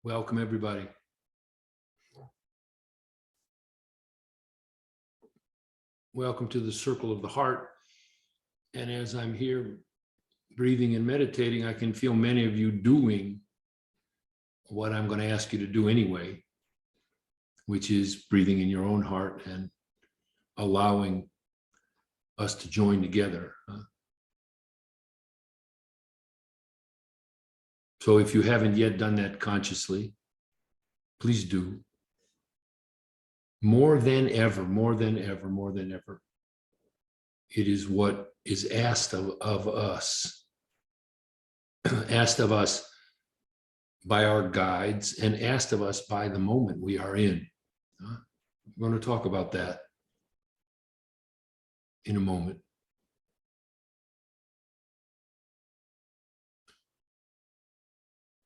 Welcome, everybody. Welcome to the Circle of the Heart. And as I'm here breathing and meditating, I can feel many of you doing what I'm going to ask you to do anyway, which is breathing in your own heart and allowing us to join together. So if you haven't yet done that consciously, please do. More than ever, more than ever, more than ever. It is what is asked of us, asked of us by our guides and asked of us by the moment we are in. We're going to talk about that in a moment.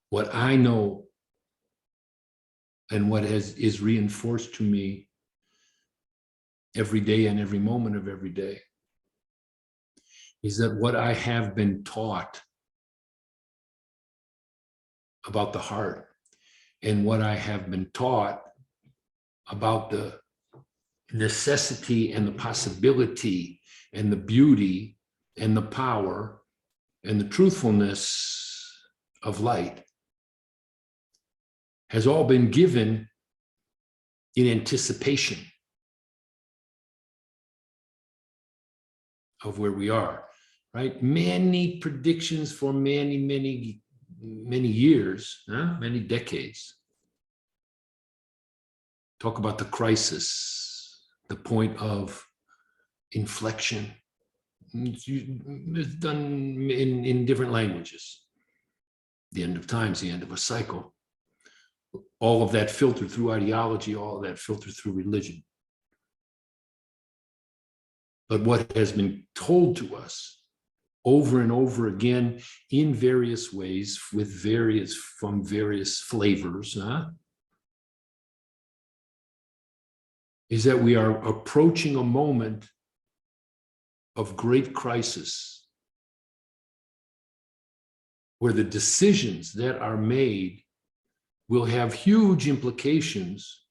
What I know and what is reinforced to me every day and every moment of every day is that what I have been taught about the heart and what I have been taught about the necessity and the possibility and the beauty and the power and the truthfulness of light has all been given in anticipation of where we are, right? Many predictions for many, many, many years, many decades. Talk about the crisis, the point of inflection. It's done in different languages. The end of times, the end of a cycle. All of that filtered through ideology, all of that filtered through religion. But what has been told to us over and over again in various ways from various flavors, is that we are approaching a moment of great crisis where the decisions that are made will have huge implications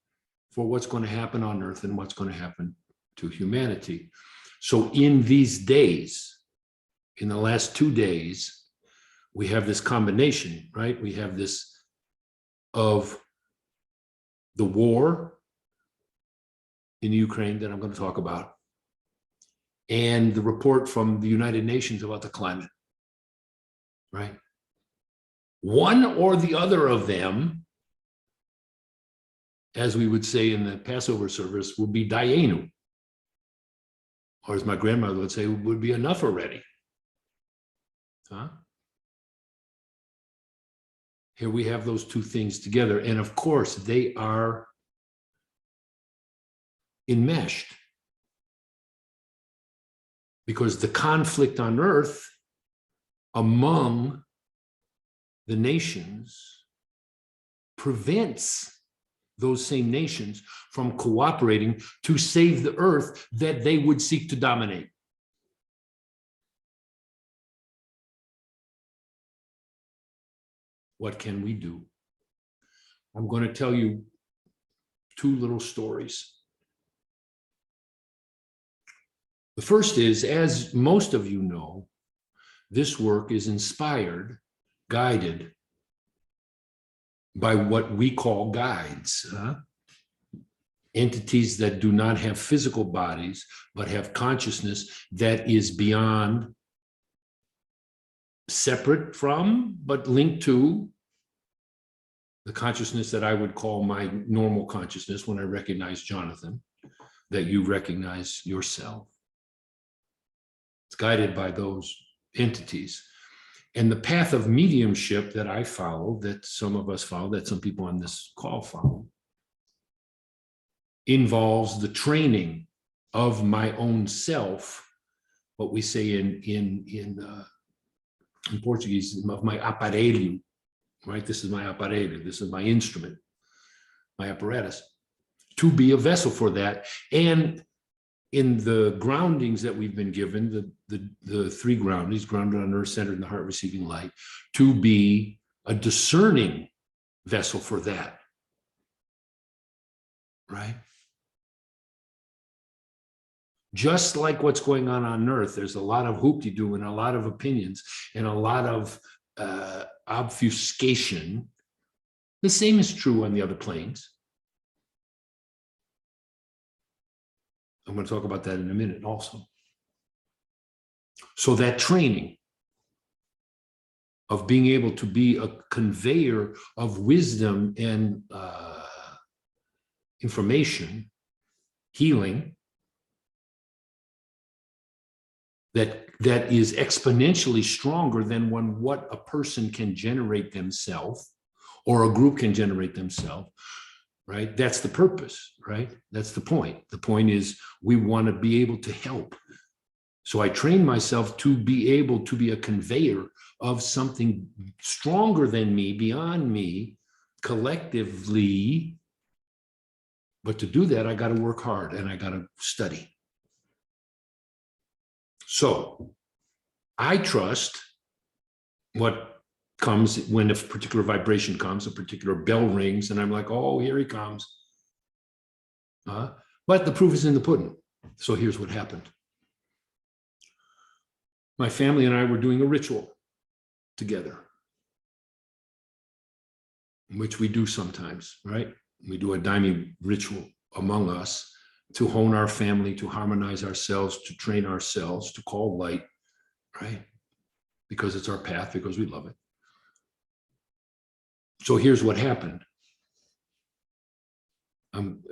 for what's going to happen on Earth and what's going to happen to humanity. So in these days, in the last 2 days, we have this combination, right? We have this of the war in Ukraine that I'm going to talk about, and the report from the United Nations about the climate, right? One or the other of them, as we would say in the Passover service, will be dayenu. Or as my grandmother would say, would be enough already. Here we have those two things together. And of course, they are enmeshed. Because the conflict on Earth among the nations prevents those same nations from cooperating to save the Earth that they would seek to dominate. What can we do? I'm going to tell you 2 little stories. The first is, as most of you know, this work is inspired, guided by what we call guides, entities that do not have physical bodies, but have consciousness that is beyond, separate from, but linked to the consciousness that I would call my normal consciousness when I recognize Jonathan, that you recognize yourself. It's guided by those entities. And the path of mediumship that I follow, that some of us follow, that some people on this call follow, involves the training of my own self, what we say in Portuguese, of my aparelho, right? This is my aparelho, this is my instrument, my apparatus, to be a vessel for that. And in the groundings that we've been given, the 3 groundings, grounded on earth, centered in the heart, receiving light, to be a discerning vessel for that, right? Just like what's going on Earth, there's a lot of hoop-de-doo and a lot of opinions and a lot of obfuscation. The same is true on the other planes. I'm going to talk about that in a minute also. So that training of being able to be a conveyor of wisdom and information, healing, that is exponentially stronger than what a person can generate themselves or a group can generate themselves, right? That's the purpose, right? That's the point. The point is we want to be able to help. So I train myself to be able to be a conveyor of something stronger than me, beyond me, collectively. But to do that, I got to work hard and I got to study. So I trust what comes when a particular vibration comes, a particular bell rings, and I'm like, oh, here he comes. But the proof is in the pudding. So here's what happened. My family and I were doing a ritual together, which we do sometimes, right? We do a daimi ritual among us to hone our family, to harmonize ourselves, to train ourselves, to call light, right? Because it's our path, because we love it. So here's what happened.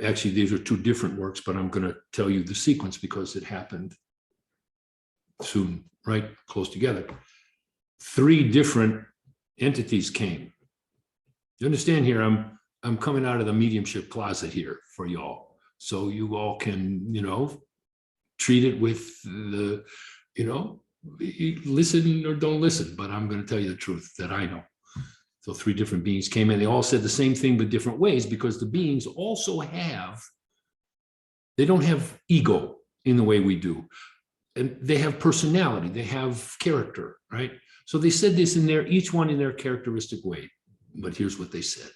Actually, these are two different works, but I'm going to tell you the sequence because it happened soon, right? Close together. 3 different entities came. You understand here, I'm coming out of the mediumship closet here for y'all. So you all can, treat it with the, listen or don't listen, but I'm going to tell you the truth that I know. So 3 different beings came in. They all said the same thing, but different ways, because the beings also they don't have ego in the way we do. And they have personality, they have character, right? So they said this each one in their characteristic way. But here's what they said.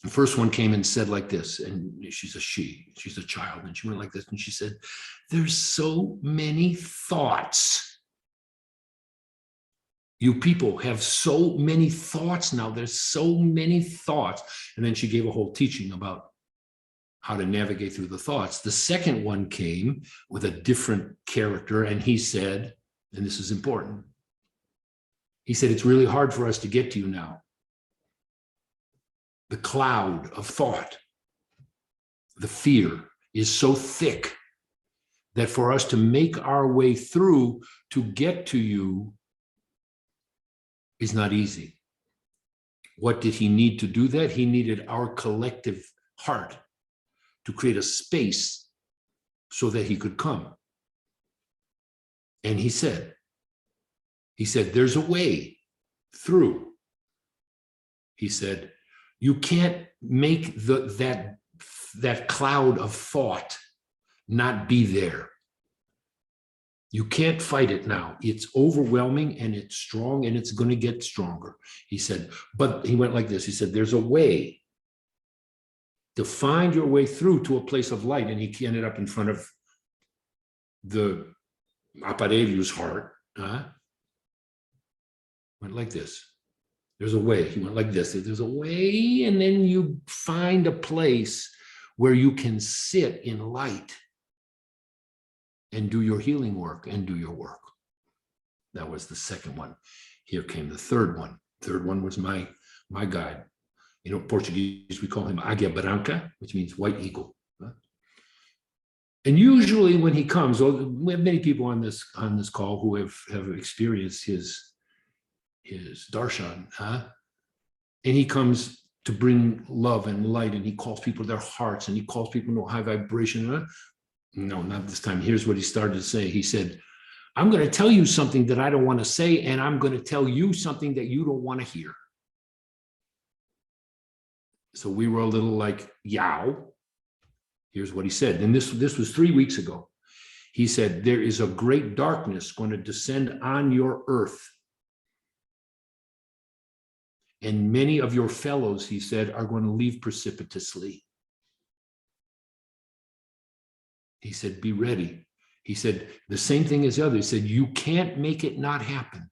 The first one came and said like this, and she's a child, and she went like this, and she said, there's so many thoughts. You people have so many thoughts now. There's so many thoughts. And then she gave a whole teaching about how to navigate through the thoughts. The second one came with a different character, and he said, and this is important, he said, it's really hard for us to get to you now. The cloud of thought, the fear is so thick that for us to make our way through to get to you is not easy. What did he need to do that? He needed our collective heart to create a space so that he could come. And he said, there's a way through. He said, you can't make that cloud of thought not be there. You can't fight it now. It's overwhelming and it's strong and it's going to get stronger. He said, but he went like this. He said, there's a way to find your way through to a place of light. And he ended up in front of the Aparelho's heart. Went like this. There's a way. He went like this. There's a way, and then you find a place where you can sit in light and do your healing work and do your work. That was the second one. Here came the third one. Third one was my guide. Portuguese, we call him Águia Branca, which means white eagle. And usually when he comes, we have many people on this call who have experienced his darshan, and he comes to bring love and light, and he calls people to their hearts, and he calls people to high vibration. No, not this time. Here's what he started to say. He said, I'm going to tell you something that I don't want to say, and I'm going to tell you something that you don't want to hear. So we were a little like, yow. Here's what he said. And this was 3 weeks ago. He said, there is a great darkness going to descend on your earth. And many of your fellows, he said, are going to leave precipitously. He said, be ready. He said, the same thing as the other. He said, you can't make it not happen.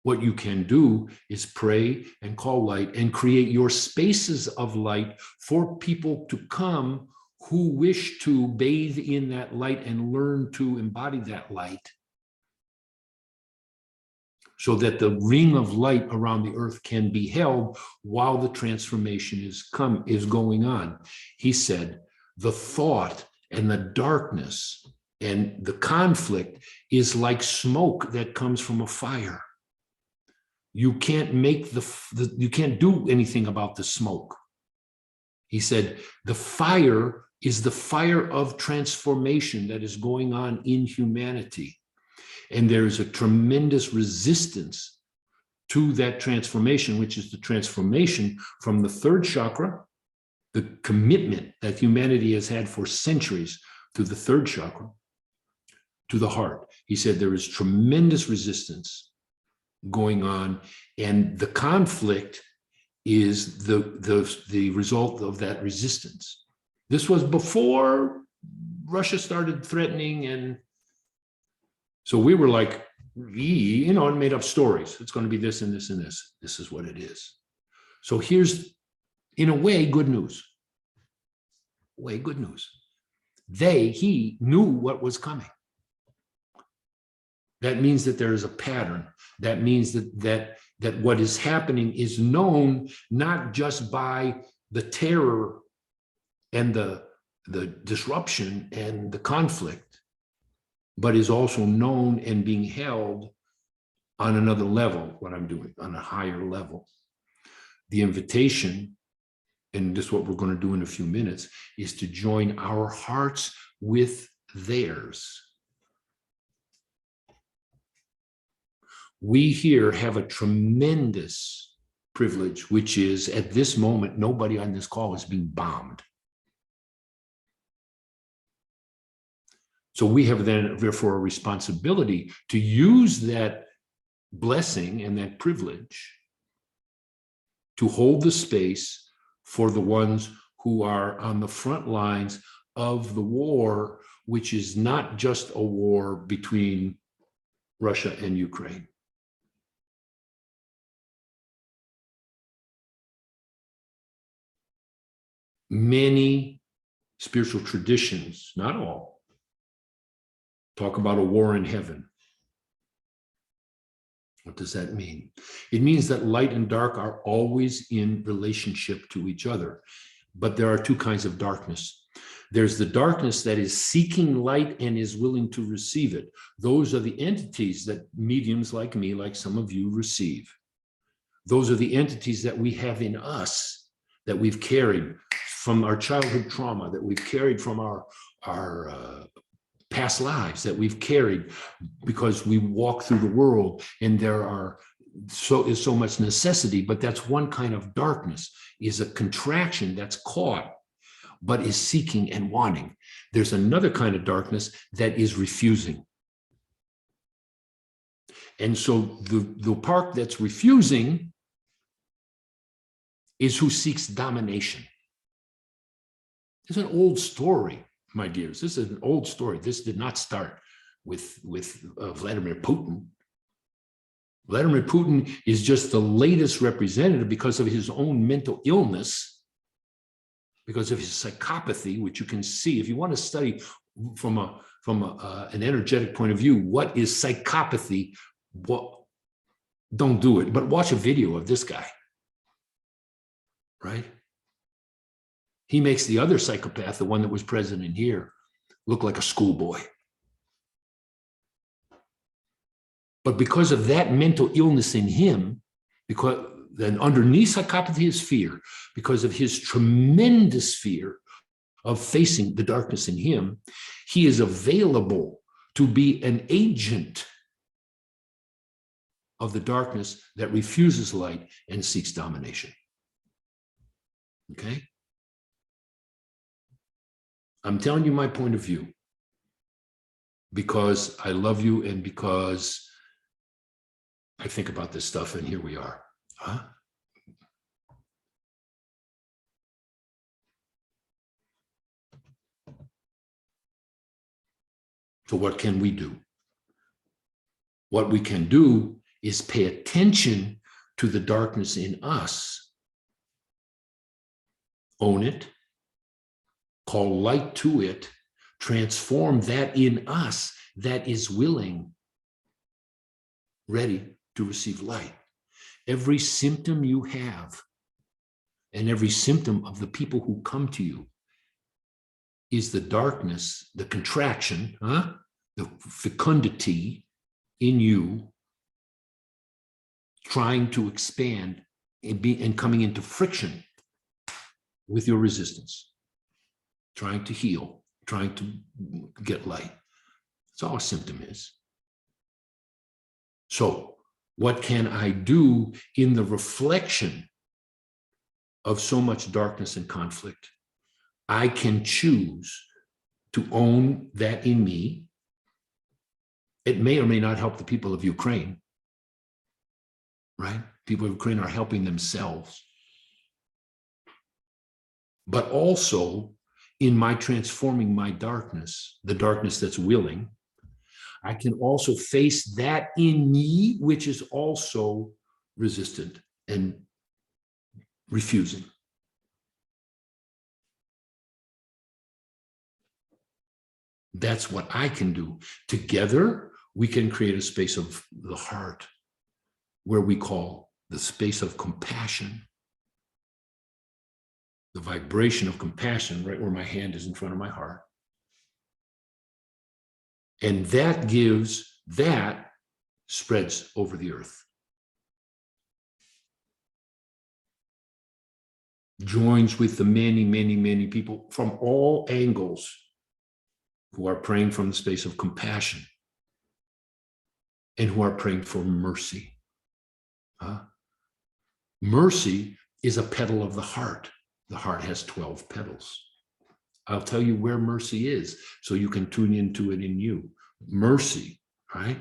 What you can do is pray and call light and create your spaces of light for people to come who wish to bathe in that light and learn to embody that light, so that the ring of light around the earth can be held while the transformation is going on. He said, the thought and the darkness and the conflict is like smoke that comes from a fire. You can't make you can't do anything about the smoke. He said, the fire is the fire of transformation that is going on in humanity. And there is a tremendous resistance to that transformation, which is the transformation from the third chakra, the commitment that humanity has had for centuries to the third chakra, to the heart. He said there is tremendous resistance going on, and the conflict is the result of that resistance. This was before Russia started threatening, and so we were like, and made up stories. It's going to be this and this and this. This is what it is. So here's, in a way, good news. Good news. He knew what was coming. That means that there is a pattern. That means that what is happening is known not just by the terror and the disruption and the conflict, but is also known and being held on another level, what I'm doing, on a higher level. The invitation, and this is what we're going to do in a few minutes, is to join our hearts with theirs. We here have a tremendous privilege, which is, at this moment, nobody on this call is being bombed. So we have then, therefore, a responsibility to use that blessing and that privilege to hold the space for the ones who are on the front lines of the war, which is not just a war between Russia and Ukraine. Many spiritual traditions, not all, talk about a war in heaven. What does that mean? It means that light and dark are always in relationship to each other. But there are two kinds of darkness. There's the darkness that is seeking light and is willing to receive it. Those are the entities that mediums like me, like some of you, receive. Those are the entities that we have in us, that we've carried from our childhood trauma, that we've carried from our past lives, that we've carried because we walk through the world and there is so much necessity. But that's one kind of darkness, is a contraction that's caught but is seeking and wanting. There's another kind of darkness that is refusing. And so the part that's refusing is who seeks domination. It's an old story, my dears. This is an old story. This did not start with Vladimir Putin. Vladimir Putin is just the latest representative because of his own mental illness, because of his psychopathy, which you can see if you want to study from an energetic point of view. What is psychopathy? Don't do it, but watch a video of this guy, right? He makes the other psychopath, the one that was president here, look like a schoolboy. But because of that mental illness in him, because then underneath psychopathy is fear, because of his tremendous fear of facing the darkness in him, he is available to be an agent of the darkness that refuses light and seeks domination. Okay? I'm telling you my point of view because I love you and because I think about this stuff, and here we are. Huh? So what can we do? What we can do is pay attention to the darkness in us, own it, call light to it, transform that in us that is willing, ready to receive light. Every symptom you have and every symptom of the people who come to you is the darkness, the contraction, the fecundity in you trying to expand and coming into friction with your resistance, trying to heal, trying to get light. That's all a symptom is. So what can I do in the reflection of so much darkness and conflict? I can choose to own that in me. It may or may not help the people of Ukraine, right? People of Ukraine are helping themselves. But also in my transforming my darkness, the darkness that's willing, I can also face that in me, which is also resistant and refusing. That's what I can do. Together, we can create a space of the heart where we call the space of compassion. The vibration of compassion, right where my hand is in front of my heart. And that spreads over the earth. Joins with the many, many, many people from all angles who are praying from the space of compassion and who are praying for mercy. Mercy is a petal of the heart. The heart has 12 petals. I'll tell you where mercy is so you can tune into it in you. Mercy, right,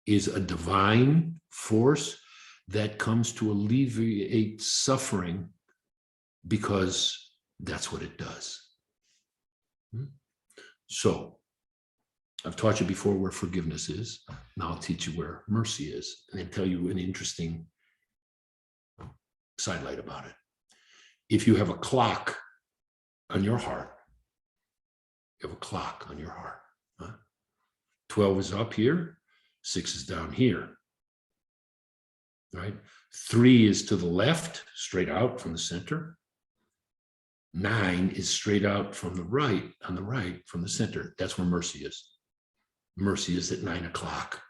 is a divine force that comes to alleviate suffering because that's what it does. So I've taught you before where forgiveness is. Now I'll teach you where mercy is and then tell you an interesting sidelight about it. If you have a clock on your heart, you have a clock on your heart. 12 is up here, 6 is down here, right? 3 is to the left, straight out from the center. 9 is straight out from the right, on the right from the center. That's where mercy is. Mercy is at 9 o'clock.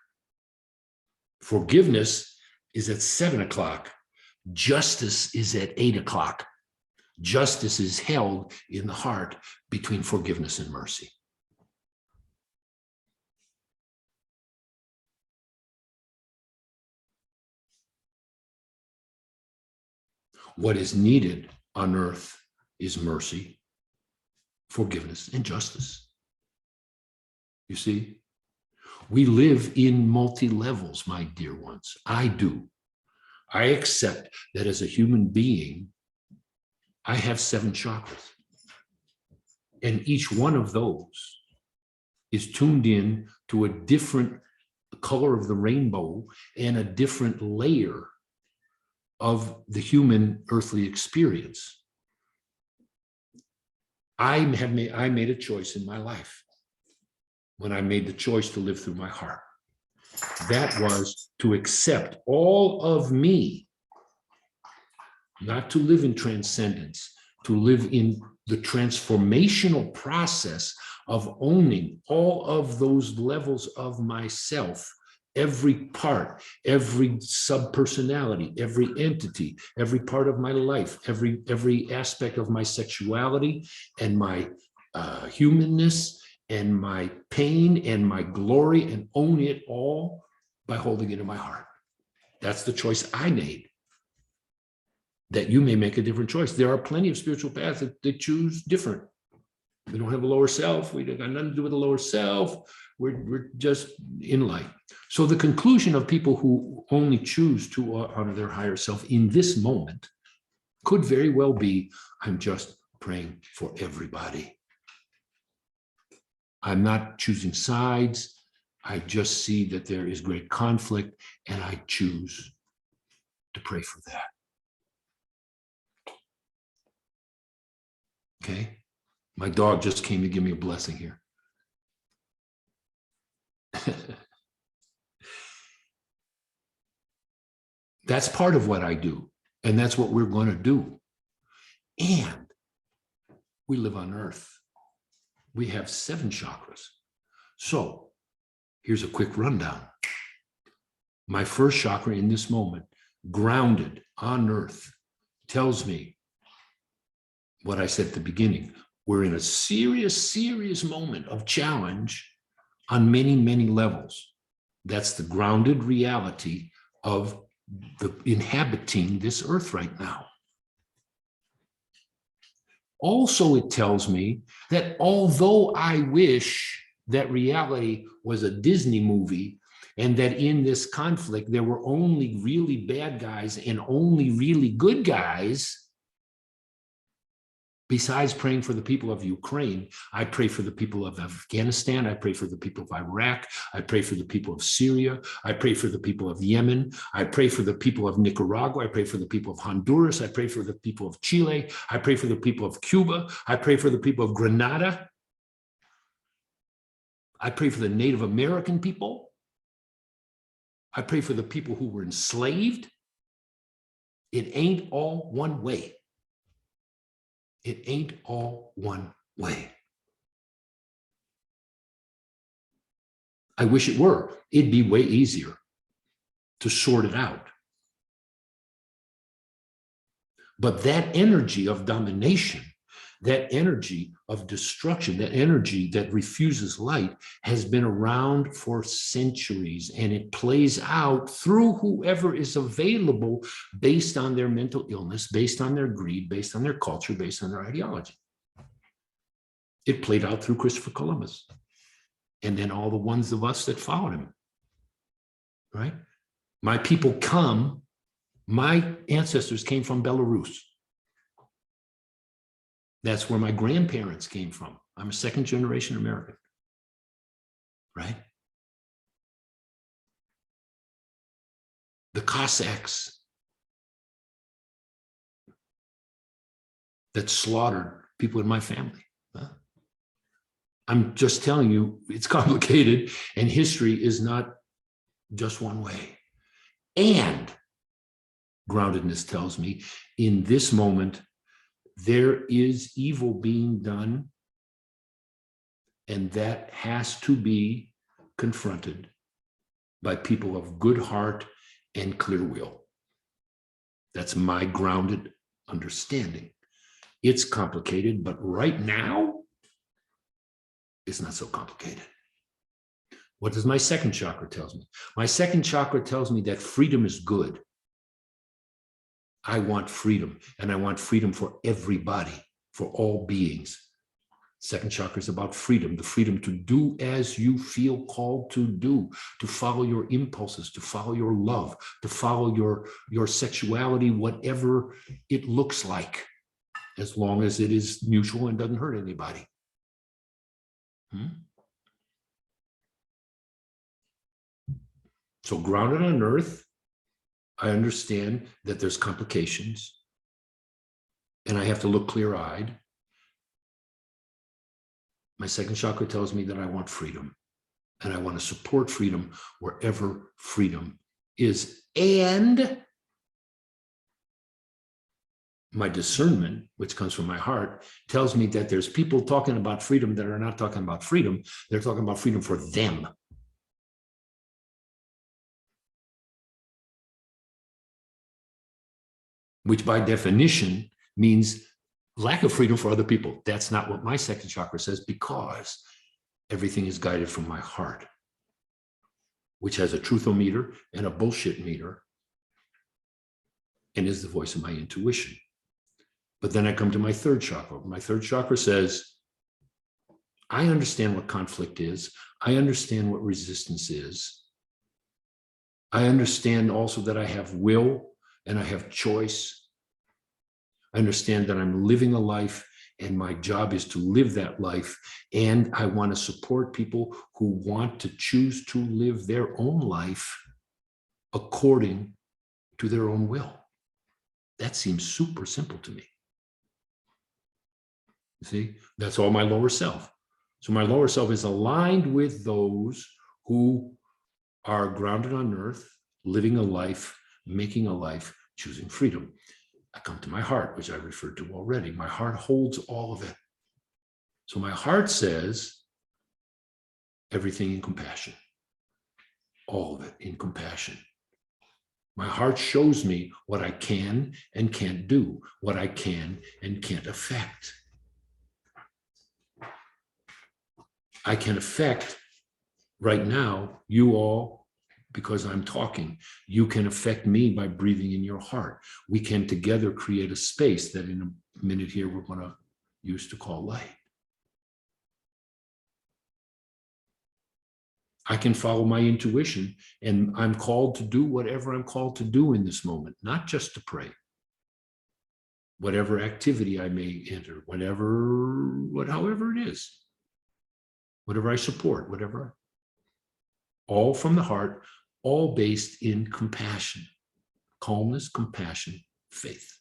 Forgiveness is at 7 o'clock. Justice is at 8 o'clock. Justice is held in the heart between forgiveness and mercy. What is needed on earth is mercy, forgiveness, and justice. You see, we live in multi-levels, my dear ones. I do. I accept that as a human being, I have 7 chakras. And each one of those is tuned in to a different color of the rainbow and a different layer of the human earthly experience. I made a choice in my life when I made the choice to live through my heart. That was to accept all of me, not to live in transcendence, to live in the transformational process of owning all of those levels of myself, every part, every sub-personality, every entity, every part of my life, every aspect of my sexuality and my humanness and my pain and my glory, and own it all by holding it in my heart. That's the choice I made. That you may make a different choice. There are plenty of spiritual paths that choose different. We don't have a lower self. We don't got nothing to do with the lower self. We're just in light. So the conclusion of people who only choose to honor their higher self in this moment could very well be, I'm just praying for everybody. I'm not choosing sides. I just see that there is great conflict, and I choose to pray for that. Okay? My dog just came to give me a blessing here. That's part of what I do, and that's what we're going to do. And we live on Earth. We have 7 chakras. So here's a quick rundown. My first chakra in this moment, grounded on Earth, tells me what I said at the beginning. We're in a serious moment of challenge on many, many levels. That's the grounded reality of the inhabiting this earth right now. Also, it tells me that although I wish that reality was a Disney movie and that in this conflict there were only really bad guys and only really good guys, besides praying for the people of Ukraine, I pray for the people of Afghanistan. I pray for the people of Iraq. I pray for the people of Syria. I pray for the people of Yemen. I pray for the people of Nicaragua. I pray for the people of Honduras. I pray for the people of Chile. I pray for the people of Cuba. I pray for the people of Grenada. I pray for the Native American people. I pray for the people who were enslaved. It ain't all one way. It ain't all one way. I wish it were. It'd be way easier to sort it out. But that energy of domination, that energy of destruction, that energy that refuses light has been around for centuries, and it plays out through whoever is available based on their mental illness, based on their greed, based on their culture, based on their ideology. It played out through Christopher Columbus, and then all the ones of us that followed him, right? My people come, my ancestors came from Belarus. That's where my grandparents came from. I'm a second generation American, right? The Cossacks that slaughtered people in my family. Huh? I'm just telling you, it's complicated, and history is not just one way. And groundedness tells me in this moment, there is evil being done, and that has to be confronted by people of good heart and clear will. That's my grounded understanding. It's complicated, but right now, it's not so complicated. What does my second chakra tell me? My second chakra tells me that freedom is good. I want freedom, and I want freedom for everybody, for all beings. Second chakra is about freedom, the freedom to do as you feel called to do, to follow your impulses, to follow your love, to follow your sexuality, whatever it looks like, as long as it is mutual and doesn't hurt anybody. So grounded on earth, I understand that there's complications, and I have to look clear-eyed. My second chakra tells me that I want freedom, and I want to support freedom wherever freedom is. And my discernment, which comes from my heart, tells me that there's people talking about freedom that are not talking about freedom. They're talking about freedom for them. Which by definition means lack of freedom for other people. That's not what my second chakra says, because everything is guided from my heart, which has a truthometer and a bullshit meter, and is the voice of my intuition. But then I come to my third chakra. My third chakra says, I understand what conflict is. I understand what resistance is. I understand also that I have will and I have choice. I understand that I'm living a life And my job is to live that life. And I want to support people who want to choose to live their own life according to their own will. That seems super simple to me. You see, that's all my lower self. So my lower self is aligned with those who are grounded on earth, living a life, making a life, choosing freedom. I come to my heart, which I referred to already. My heart holds all of it. So my heart says everything in compassion, all of it in compassion. My heart shows me what I can and can't do, what I can and can't affect. I can affect right now, you all, because I'm talking. You can affect me by breathing in your heart. We can together create a space that in a minute here we're going to use to call light. I can follow my intuition, and I'm called to do whatever I'm called to do in this moment, not just to pray. Whatever activity I may enter, however it is, whatever I support, all from the heart, all based in compassion, calmness, compassion, faith,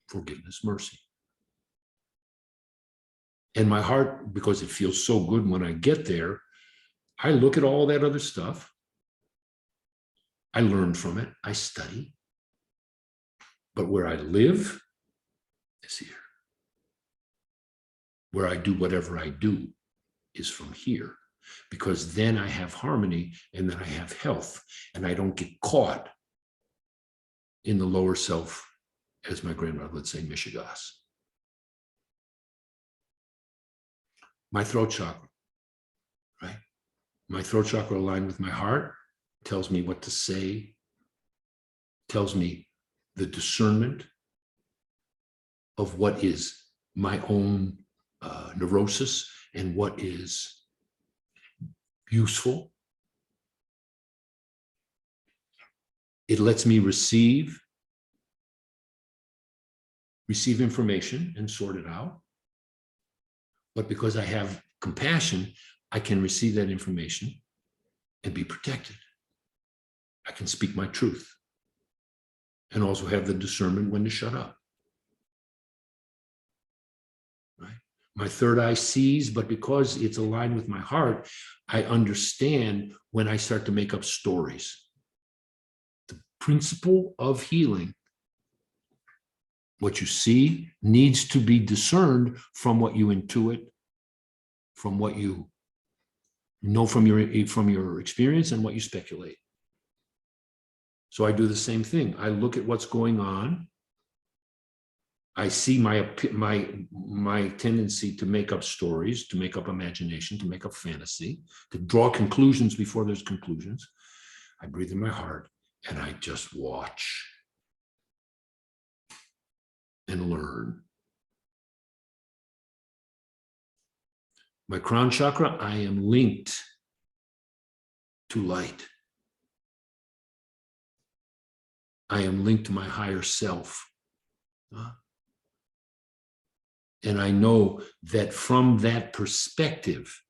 forgiveness, mercy. And my heart, because it feels so good when I get there, I look at all that other stuff. I learn from it. I study. But where I live is here. Where I do whatever I do is from here. Because then I have harmony, and then I have health, and I don't get caught in the lower self, as my grandmother would say, Mishigas. My throat chakra, right? My throat chakra aligned with my heart tells me what to say, tells me the discernment of what is my own neurosis and what is useful. It lets me receive information and sort it out. But because I have compassion, I can receive that information and be protected. I can speak my truth and also have the discernment when to shut up. Right? My third eye sees, but because it's aligned with my heart, I understand when I start to make up stories. The principle of healing, what you see needs to be discerned from what you intuit, from what you know from your experience and what you speculate. So I do the same thing. I look at what's going on. I see my tendency to make up stories, to make up imagination, to make up fantasy, to draw conclusions before there's conclusions. I breathe in my heart and I just watch and learn. My crown chakra, I am linked to light. I am linked to my higher self. And I know that from that perspective,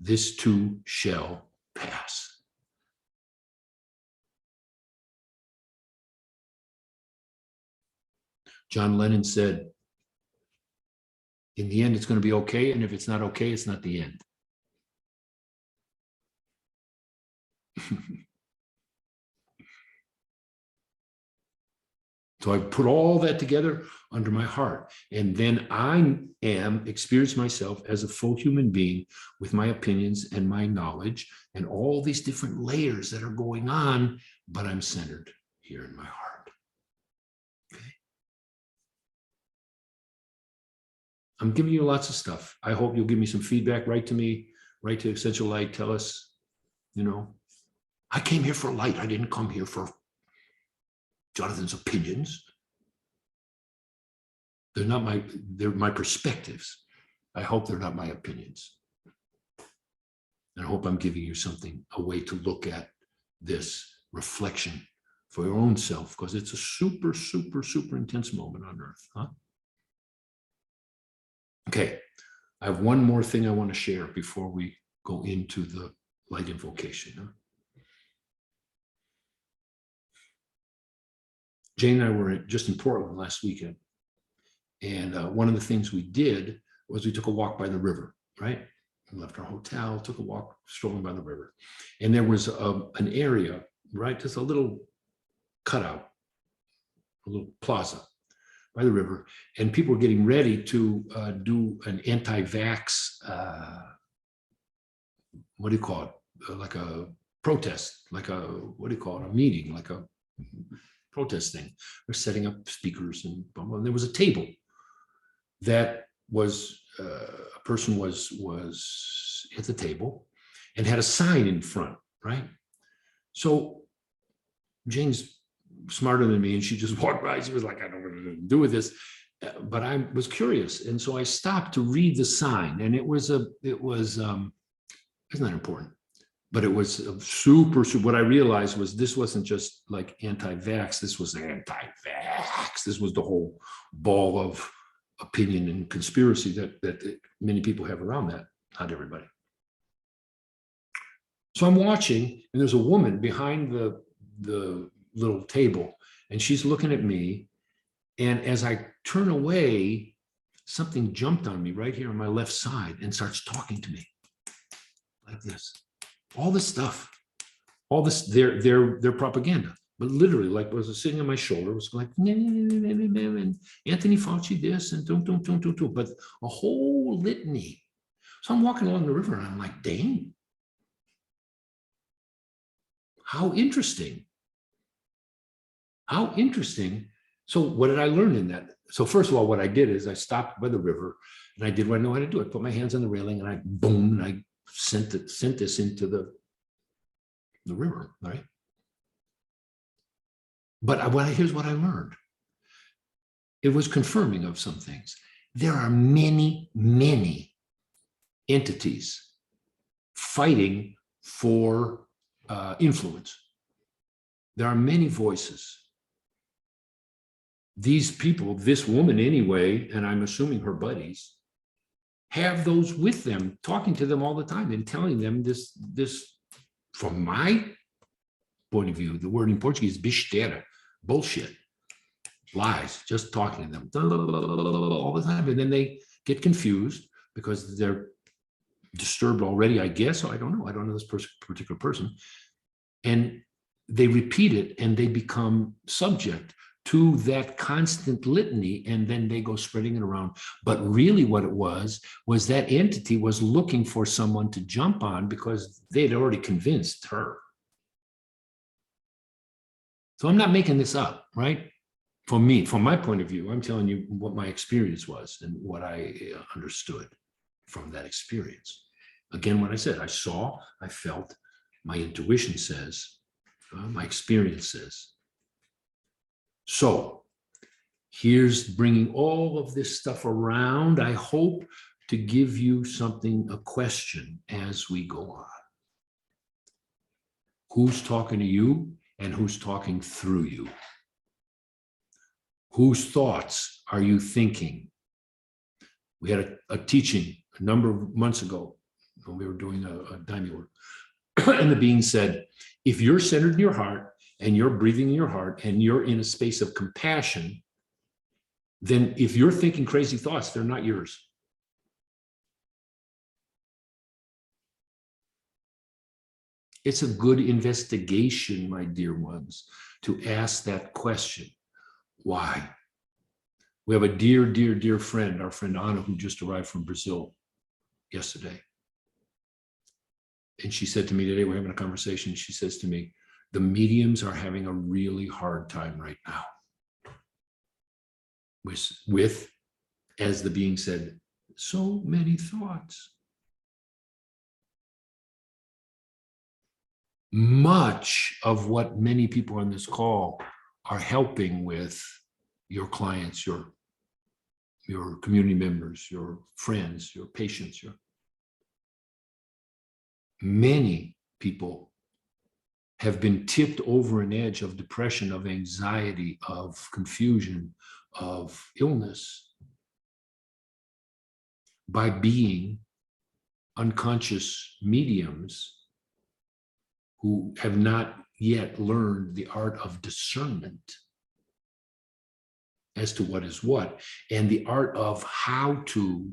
this too shall pass. John Lennon said, in the end, it's going to be okay. And if it's not okay, it's not the end. So I put all that together under my heart. And then I experience myself as a full human being with my opinions and my knowledge and all these different layers that are going on, but I'm centered here in my heart. Okay. I'm giving you lots of stuff. I hope you'll give me some feedback. Write to me, write to Essential Light. Tell us, I came here for light. I didn't come here for Jonathan's opinions. They're my perspectives. I hope they're not my opinions. And I hope I'm giving you something, a way to look at this reflection for your own self, because it's a super, super, super intense moment on earth, huh? Okay, I have one more thing I want to share before we go into the light invocation. Jane and I were just in Portland last weekend. And one of the things we did was we took a walk by the river, right? We left our hotel, took a walk, strolling by the river. And there was an area, right? Just a little cutout, a little plaza by the river. And people were getting ready to do an anti-vax, what do you call it? Like a protest, like a, what do you call it? A meeting, like a protest thing. They're setting up speakers and blah, blah. And there was a table that was a person was at the table and had a sign in front, right? So Jane's smarter than me, and she just walked by. She was like, I don't know what to do with this, but I was curious, and so I stopped to read the sign, and it was it's not important, but it was super. What I realized was this wasn't just like anti-vax. This was anti-vax. This was the whole ball of opinion and conspiracy that many people have around that. Not everybody. So I'm watching, and there's a woman behind the little table, and she's looking at me. And as I turn away, something jumped on me right here on my left side and starts talking to me like this. All this stuff, all this, their propaganda. But literally, like, was sitting on my shoulder, was like, and Anthony Fauci this, and don't, but a whole litany. So I'm walking along the river, and I'm like, dang, how interesting. How interesting. So what did I learn in that? So first of all, what I did is I stopped by the river, and I did what I know how to do. I put my hands on the railing, and I boom, and I sent this into the river, right? But here's what I learned. It was confirming of some things. There are many, many entities fighting for influence. There are many voices. These people, this woman anyway, and I'm assuming her buddies, have those with them, talking to them all the time and telling them this from my point of view, the word in Portuguese, besteira, bullshit, lies, just talking to them all the time. And then they get confused because they're disturbed already, I guess. So I don't know this particular person. And they repeat it, and they become subject to that constant litany, and then they go spreading it around. But really what it was that entity was looking for someone to jump on because they'd already convinced her. So I'm not making this up, right? For me, from my point of view, I'm telling you what my experience was and what I understood from that experience. Again, what I said, I saw, I felt, my intuition says, my experience says. So here's bringing all of this stuff around. I hope to give you something, a question as we go on. Who's talking to you and who's talking through you? Whose thoughts are you thinking? We had a teaching a number of months ago when we were doing a daimyo work. And the being said, if you're centered in your heart and you're breathing in your heart and you're in a space of compassion, then if you're thinking crazy thoughts, they're not yours. It's a good investigation, my dear ones, to ask that question. Why? We have a dear, dear, dear friend, our friend Anna, who just arrived from Brazil yesterday. And she said to me today, we're having a conversation. She says to me, the mediums are having a really hard time right now. With, as the being said, so many thoughts. Much of what many people on this call are helping with, your clients, your community members, your friends, your patients, many people have been tipped over an edge of depression, of anxiety, of confusion, of illness. by being unconscious mediums who have not yet learned the art of discernment as to what is what, and the art of how to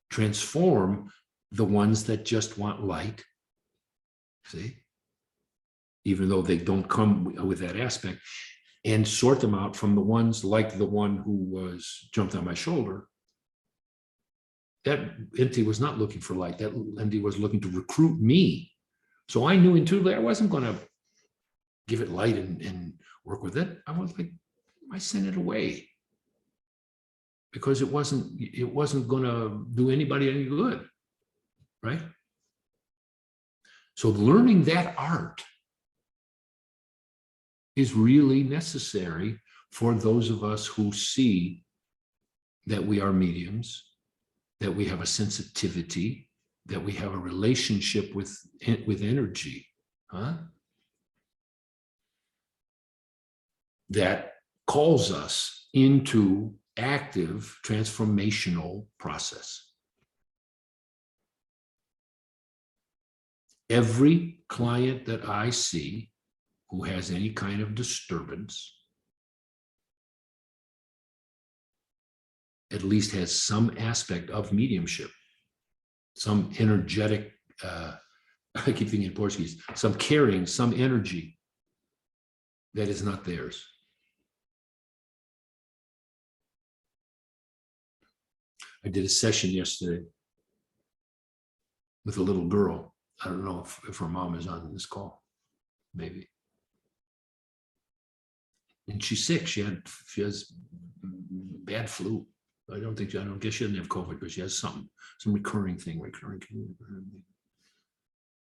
transform the ones that just want light, see, even though they don't come with that aspect, and sort them out from the ones like the one who was jumped on my shoulder. That entity was not looking for light. That entity was looking to recruit me. So I knew intuitively I wasn't going to give it light and work with it. I was like, I sent it away because it wasn't going to do anybody any good, right? So learning that art is really necessary for those of us who see that we are mediums, that we have a sensitivity, that we have a relationship with energy, that calls us into active transformational process. Every client that I see who has any kind of disturbance at least has some aspect of mediumship, some energetic, I keep thinking in Portuguese, some carrying, some energy that is not theirs. I did a session yesterday with a little girl. I don't know if her mom is on this call, maybe. And she's sick. She has bad flu. I don't guess she doesn't have COVID, but she has some recurring thing.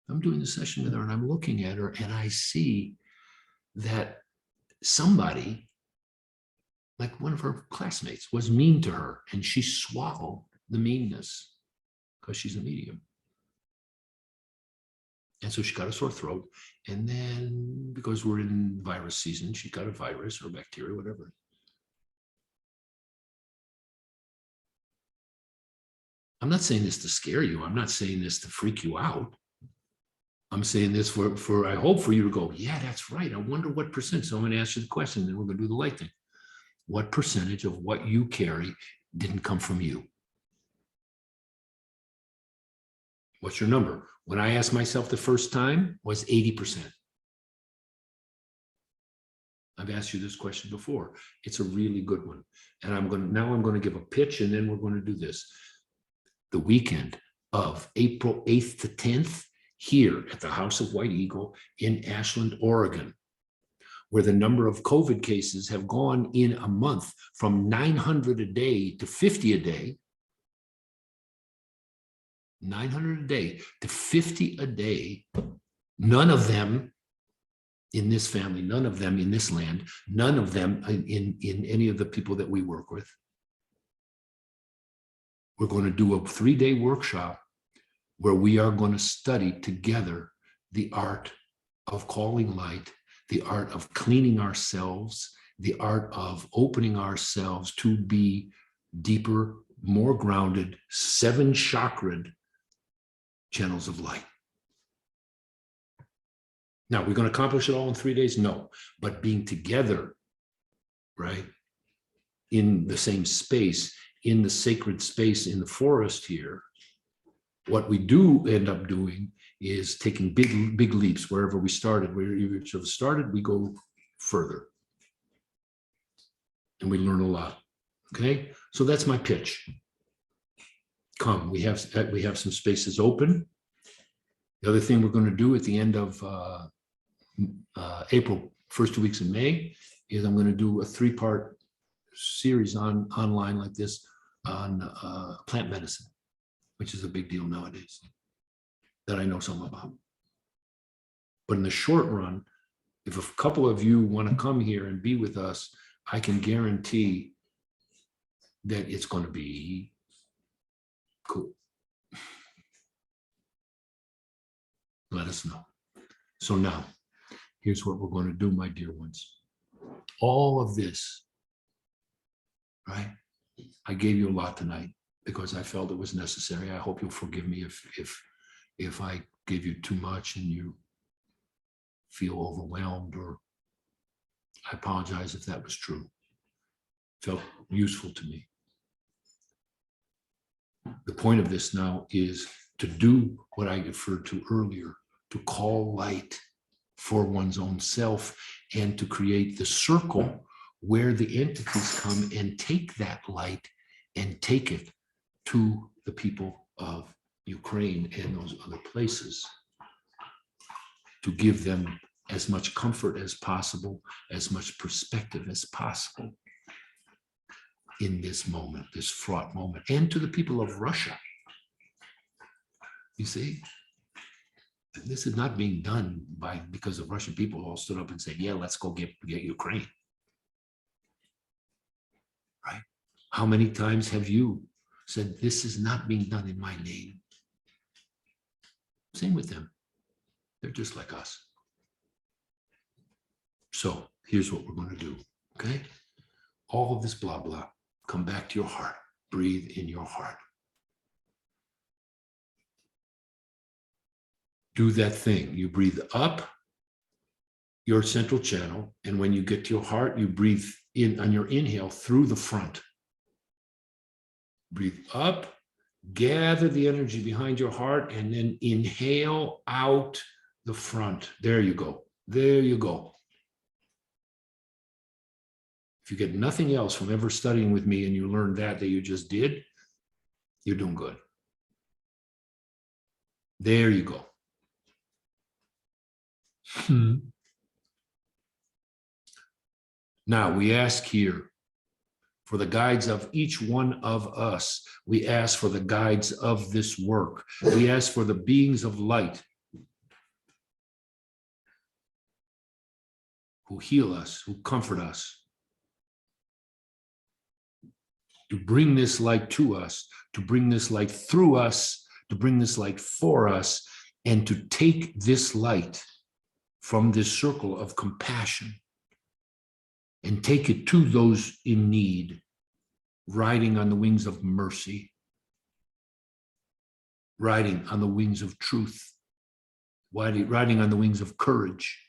I'm doing the session with her and I'm looking at her and I see that somebody, like one of her classmates, was mean to her and she swallowed the meanness because she's a medium. And so she got a sore throat. And then because we're in virus season, she got a virus or bacteria, whatever. I'm not saying this to scare you. I'm not saying this to freak you out. I'm saying this for I hope for you to go, yeah, that's right. I wonder what percent. So I'm going to ask you the question, then we're going to do the light thing. What percentage of what you carry didn't come from you? What's your number? When I asked myself the first time, was 80%. I've asked you this question before. It's a really good one. And I'm going to give a pitch and then we're going to do this. The weekend of April 8th to 10th here at the House of White Eagle in Ashland, Oregon, where the number of COVID cases have gone in a month from 900 a day to 50 a day, 900 a day to 50 a day, none of them in this family, none of them in this land, none of them in any of the people that we work with. We're going to do a 3-day workshop where we are going to study together the art of calling light, the art of cleaning ourselves, the art of opening ourselves to be deeper, more grounded, 7-chakrad channels of light. Now, we're going to accomplish it all in 3 days? No, but being together, right, in the same space, in the sacred space in the forest here, what we do end up doing is taking big leaps wherever we started. Where each of us started, we go further. And we learn a lot. Okay? So that's my pitch. Come, we have some spaces open. The other thing we're going to do at the end of April, first 2 weeks in May, is I'm going to do a 3-part series online like this on plant medicine, which is a big deal nowadays, that I know some about. But in the short run, if a couple of you want to come here and be with us, I can guarantee that it's going to be cool. Let us know. So now, here's what we're going to do, my dear ones. All of this, right? I gave you a lot tonight. because I felt it was necessary. I hope you'll forgive me if I gave you too much and you feel overwhelmed, or I apologize if that was true. It felt useful to me. The point of this now is to do what I referred to earlier, to call light for one's own self and to create the circle where the entities come and take that light and take it to the people of Ukraine and those other places, to give them as much comfort as possible, as much perspective as possible in this moment, this fraught moment, and to the people of Russia. You see, this is not being done because the Russian people all stood up and said, yeah, let's go get Ukraine. Right? How many times have you said, this is not being done in my name? Same with them. They're just like us. So here's what we're going to do, okay? All of this blah, blah, come back to your heart. Breathe in your heart. Do that thing. You breathe up your central channel, and when you get to your heart, you breathe in on your inhale through the front. Breathe up, gather the energy behind your heart, and then inhale out the front. There you go. There you go. If you get nothing else from ever studying with me and you learn that you just did, you're doing good. There you go. Now we ask here for the guides of each one of us. We ask for the guides of this work. We ask for the beings of light who heal us, who comfort us, to bring this light to us, to bring this light through us, to bring this light for us, and to take this light from this circle of compassion and take it to those in need, riding on the wings of mercy, riding on the wings of truth, riding on the wings of courage.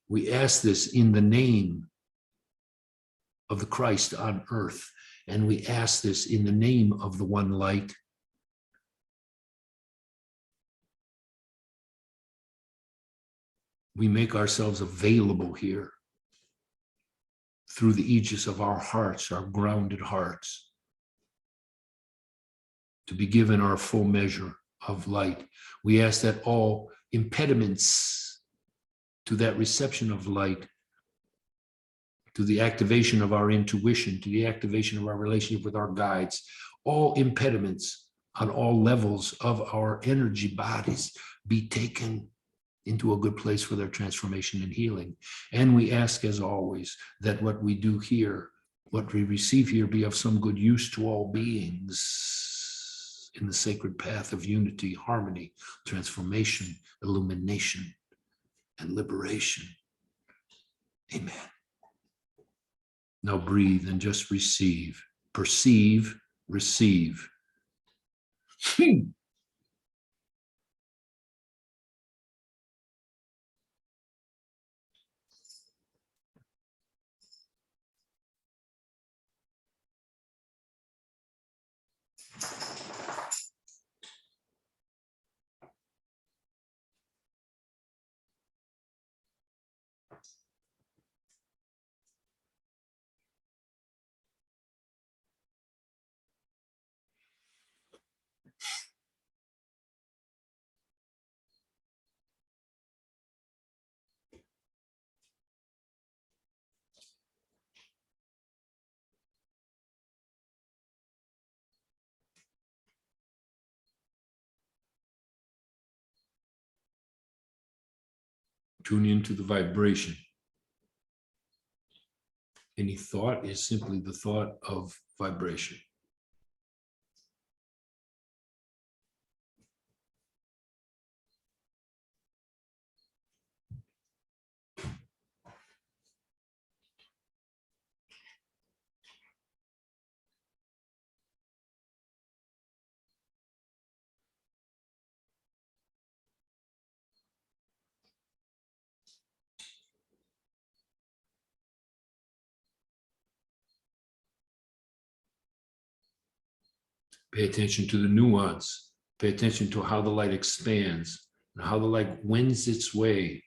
We ask this in the name of the Christ on earth, and we ask this in the name of the one light. We make ourselves available here through the aegis of our hearts, our grounded hearts, to be given our full measure of light. We ask that all impediments to that reception of light, to the activation of our intuition, to the activation of our relationship with our guides, all impediments on all levels of our energy bodies be taken into a good place for their transformation and healing. And we ask, as always, that what we do here, what we receive here, be of some good use to all beings in the sacred path of unity, harmony, transformation, illumination, and liberation. Amen. Now breathe and just receive, perceive, receive. Tune into the vibration. Any thought is simply the thought of vibration. Pay attention to the nuance. Pay attention to how the light expands and how the light wends its way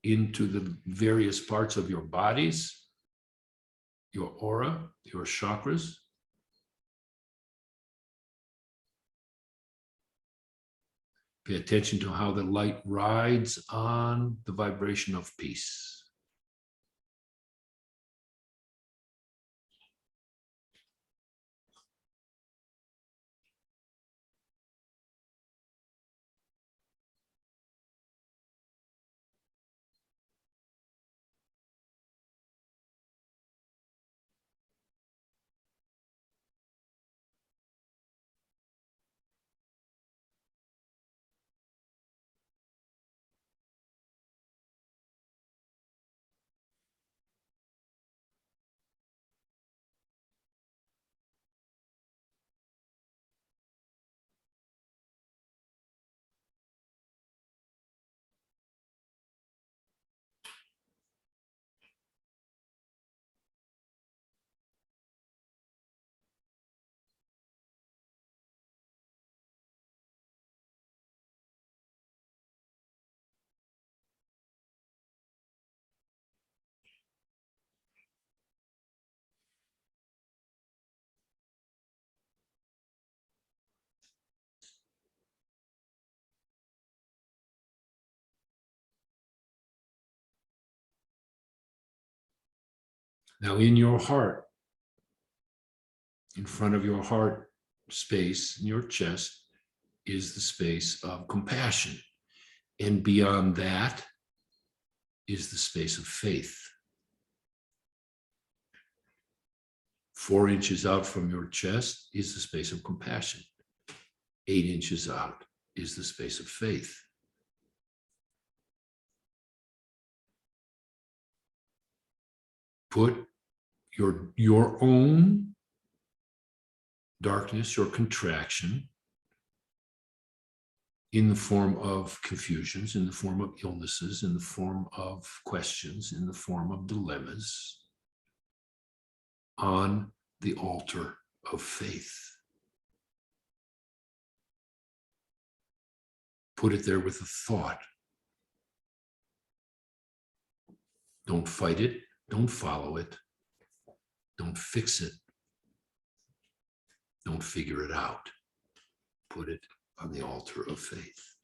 into the various parts of your bodies, your aura, your chakras. Pay attention to how the light rides on the vibration of peace. Now, in your heart, in front of your heart space, in your chest, is the space of compassion. And beyond that is the space of faith. 4 inches out from your chest is the space of compassion. 8 inches out is the space of faith. Put your own darkness, your contraction, in the form of confusions, in the form of illnesses, in the form of questions, in the form of dilemmas, on the altar of faith. Put it there with a thought. Don't fight it. Don't follow it. Don't fix it. Don't figure it out. Put it on the altar of faith.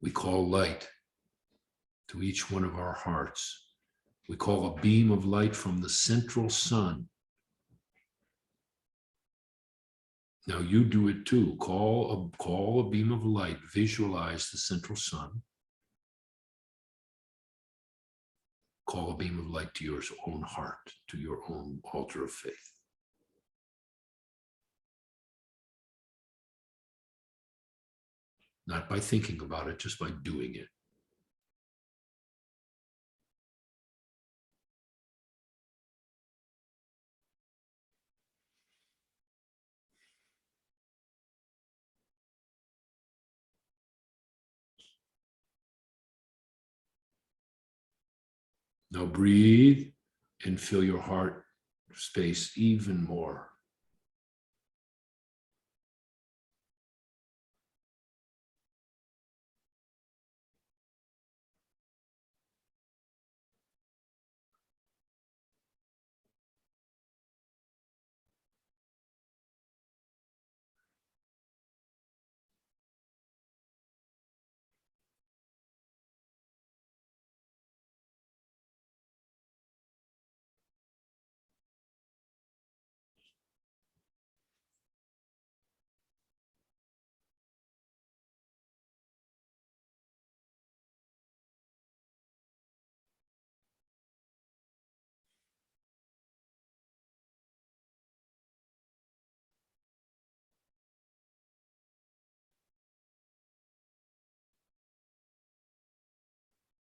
We call light to each one of our hearts. We call a beam of light from the central sun. Now you do it too. Call a beam of light. Visualize the central sun. Call a beam of light to your own heart, to your own altar of faith. Not by thinking about it, just by doing it. Now breathe and fill your heart space even more.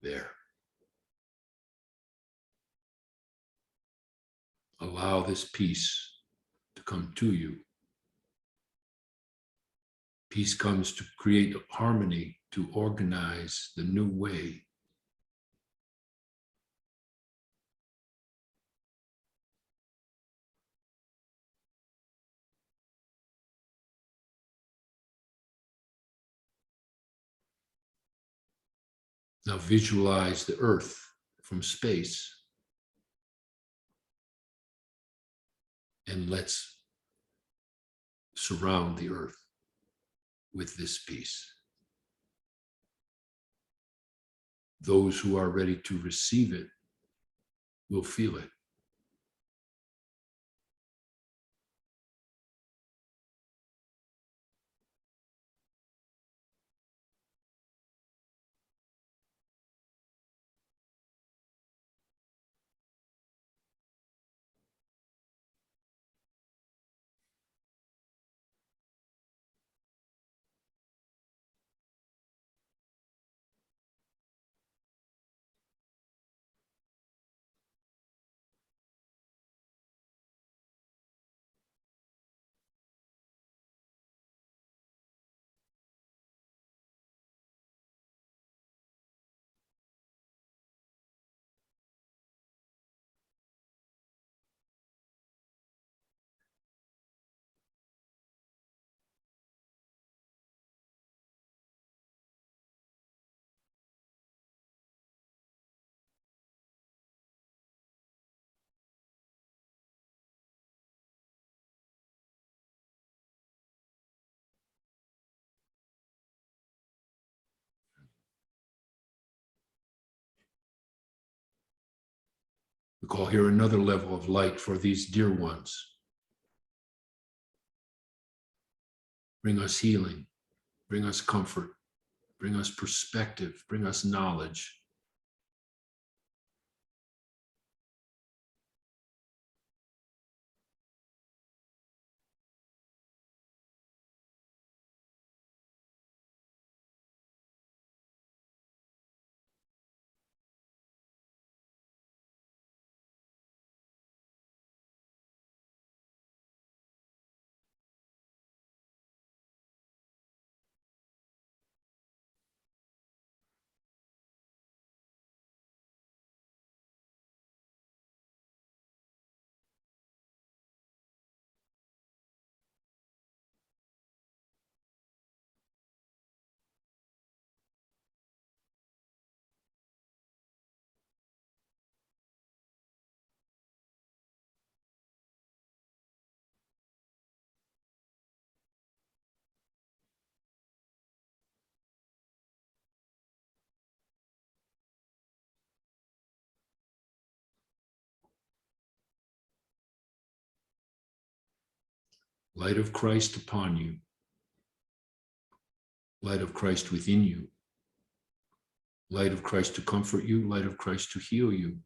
There. Allow this peace to come to you. Peace comes to create harmony, to organize the new way. Now visualize the earth from space, and let's surround the earth with this peace. Those who are ready to receive it will feel it. We call here another level of light for these dear ones. Bring us healing, bring us comfort, bring us perspective, bring us knowledge. Light of Christ upon you, light of Christ within you, light of Christ to comfort you, light of Christ to heal you,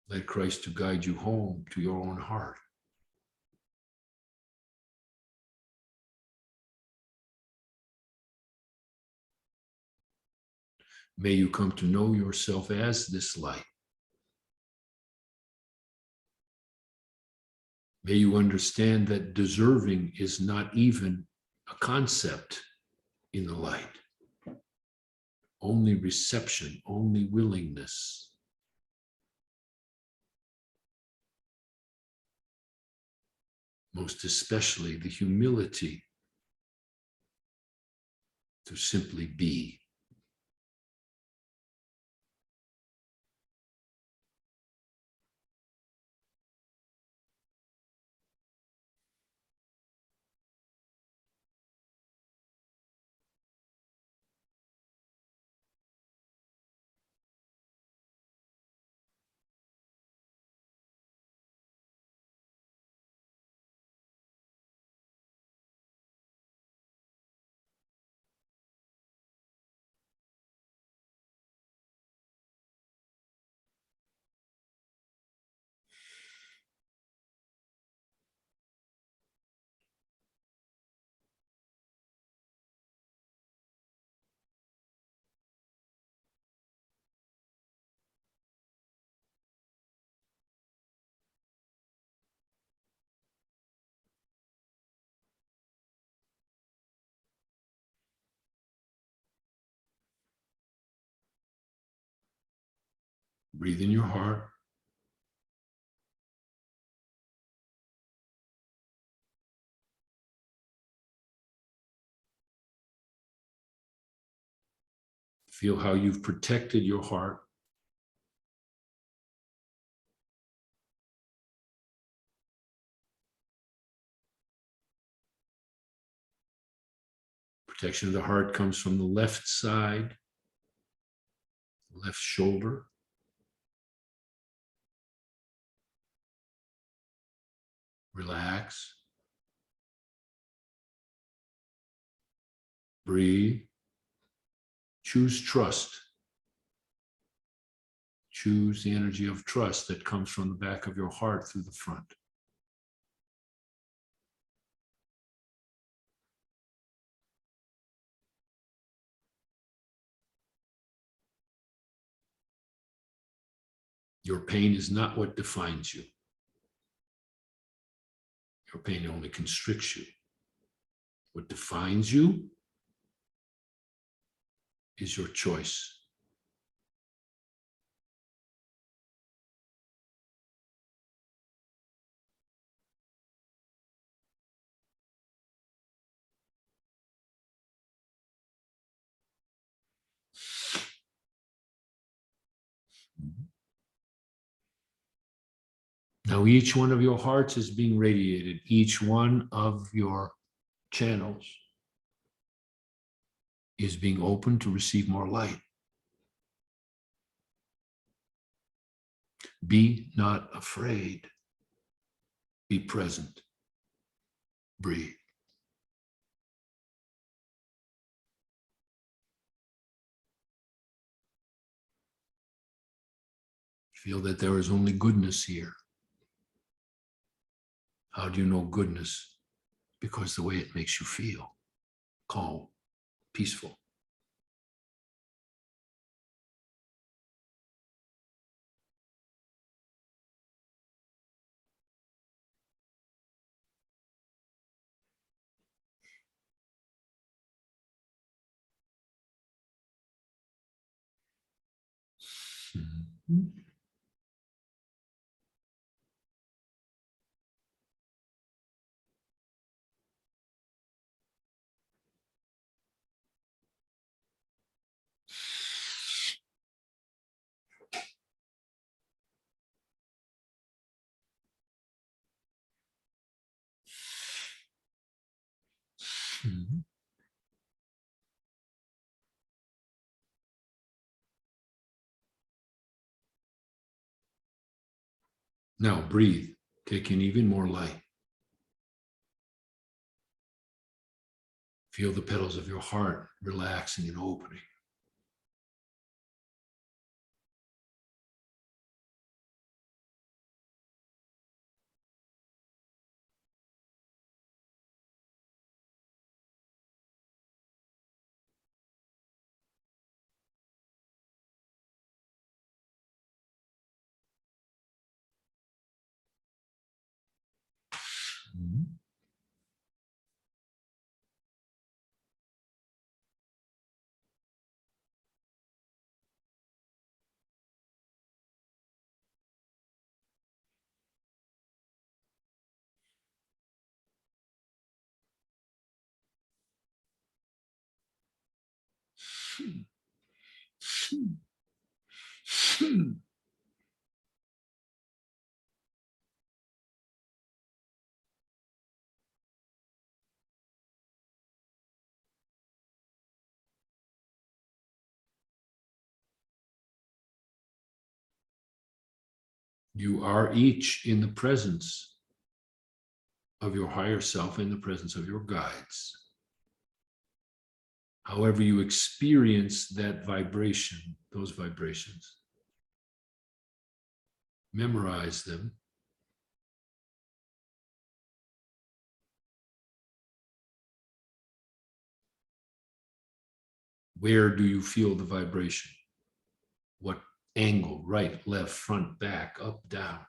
light of Christ to guide you home to your own heart. May you come to know yourself as this light. May you understand that deserving is not even a concept in the light. Only reception, only willingness. Most especially the humility to simply be. Breathe in your heart. Feel how you've protected your heart. Protection of the heart comes from the left side, left shoulder. Relax. Breathe. Choose trust. Choose the energy of trust that comes from the back of your heart through the front. Your pain is not what defines you. Your pain only constricts you. What defines you is your choice. Now, each one of your hearts is being radiated. Each one of your channels is being open to receive more light. Be not afraid. Be present. Breathe. Feel that there is only goodness here. How do you know goodness? Because the way it makes you feel calm, peaceful. Mhm. Mhm. Now breathe. Take in even more light. Feel the petals of your heart relaxing and opening. Mhm. You are each in the presence of your higher self, in the presence of your guides. However you experience that vibration, those vibrations, memorize them. Where do you feel the vibration? What angle? Right, left, front, back, up, down.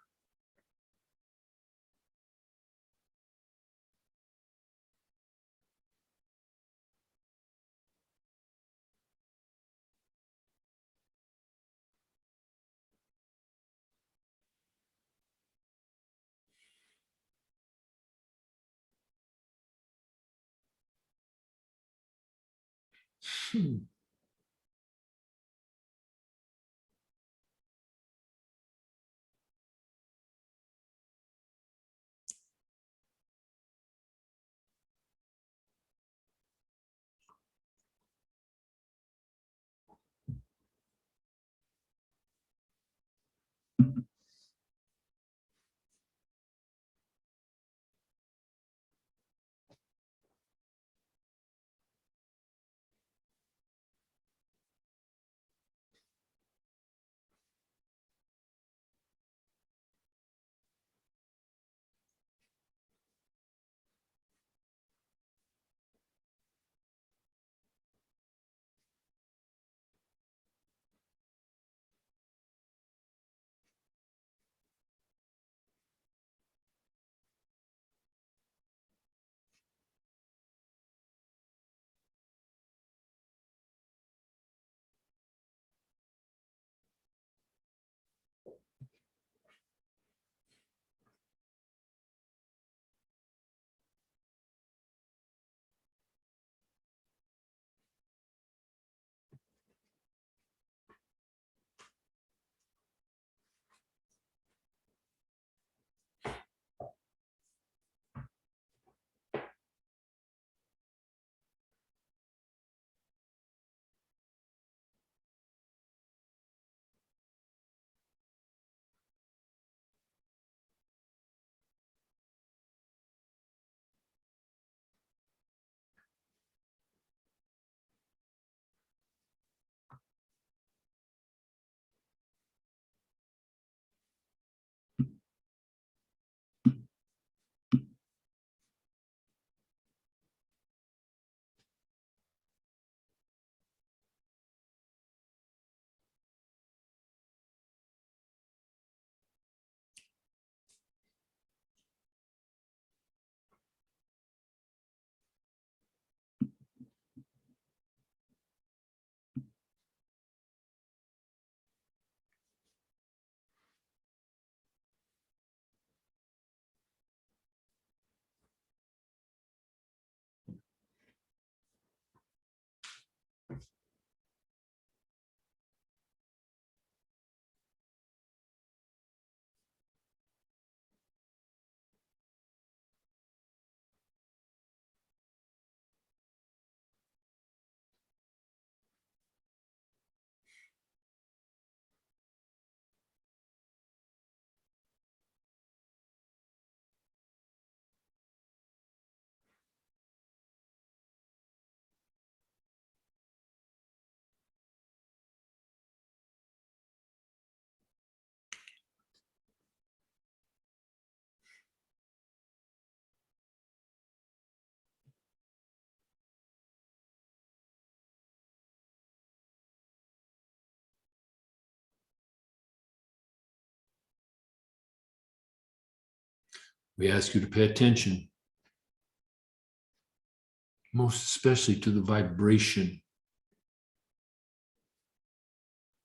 We ask you to pay attention, most especially to the vibration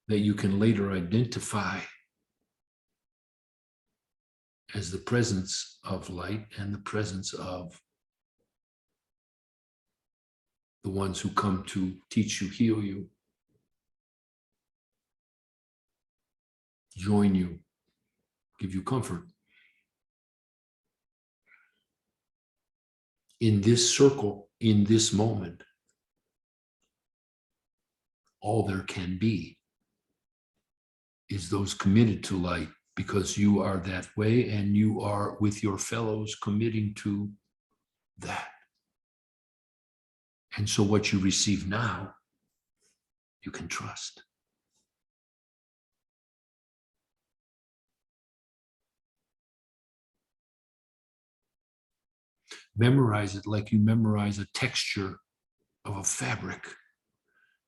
that you can later identify as the presence of light and the presence of the ones who come to teach you, heal you, join you, give you comfort. In this circle, in this moment, all there can be is those committed to light, because you are that way and you are with your fellows committing to that. And so what you receive now, you can trust. Memorize it like you memorize a texture of a fabric.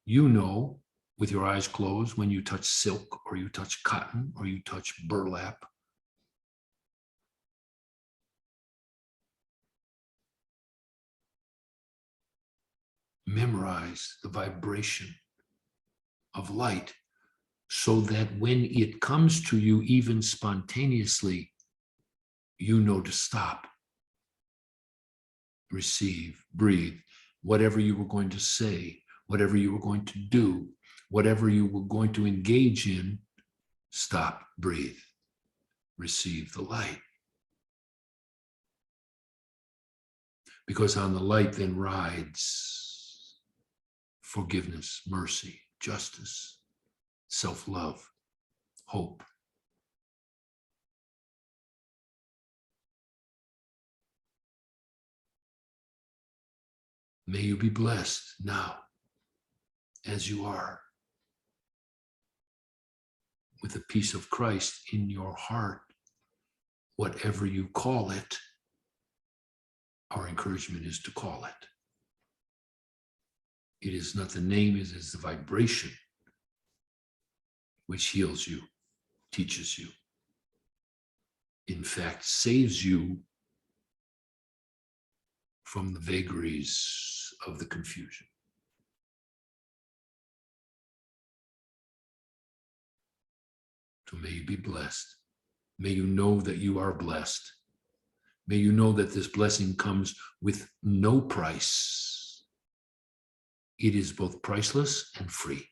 You know, with your eyes closed, when you touch silk or you touch cotton or you touch burlap, memorize the vibration of light so that when it comes to you, even spontaneously, you know to stop, receive, breathe. Whatever you were going to say, whatever you were going to do, whatever you were going to engage in, stop, breathe, receive the light. Because on the light then rides forgiveness, mercy, justice, self-love, hope. May you be blessed now, as you are, with the peace of Christ in your heart, whatever you call it. Our encouragement is to call it. It is not the name, it is the vibration which heals you, teaches you, in fact, saves you from the vagaries of the confusion. So may you be blessed. May you know that you are blessed. May you know that this blessing comes with no price. It is both priceless and free.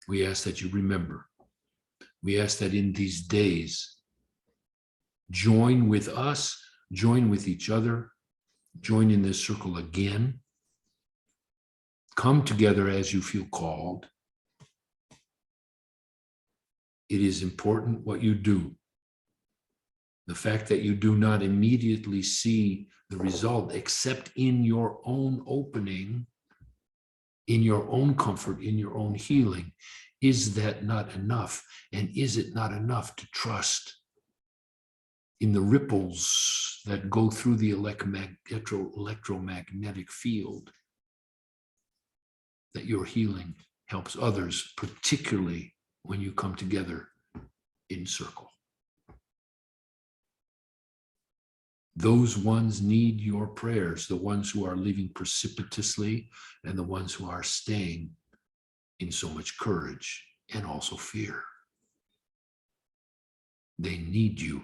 We ask that you remember. We ask that in these days, join with us, join with each other, join in this circle again. Come together as you feel called. It is important what you do. The fact that you do not immediately see the result except in your own opening, in your own comfort, in your own healing, is that not enough? And is it not enough to trust in the ripples that go through the electromagnetic field, that your healing helps others, particularly when you come together in circle? Those ones need your prayers, the ones who are leaving precipitously and the ones who are staying in so much courage and also fear. They need you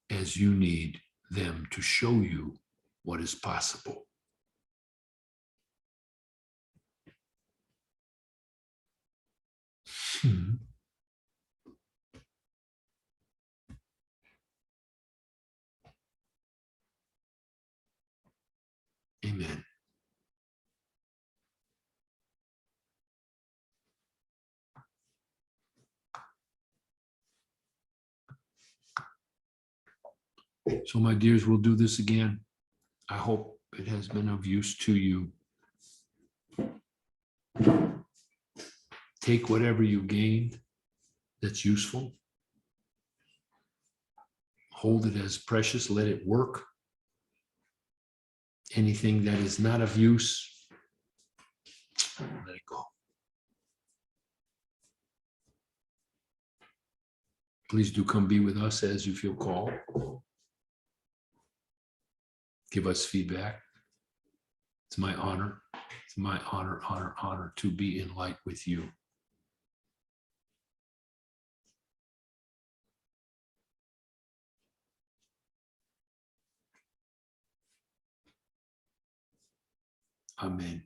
as you need them to show you what is possible. Amen. So, my dears, we'll do this again. I hope it has been of use to you. Take whatever you gained that's useful. Hold it as precious. Let it work. Anything that is not of use, let it go. Please do come be with us as you feel called. Give us feedback. It's my honor. It's my honor to be in light with you. Amen.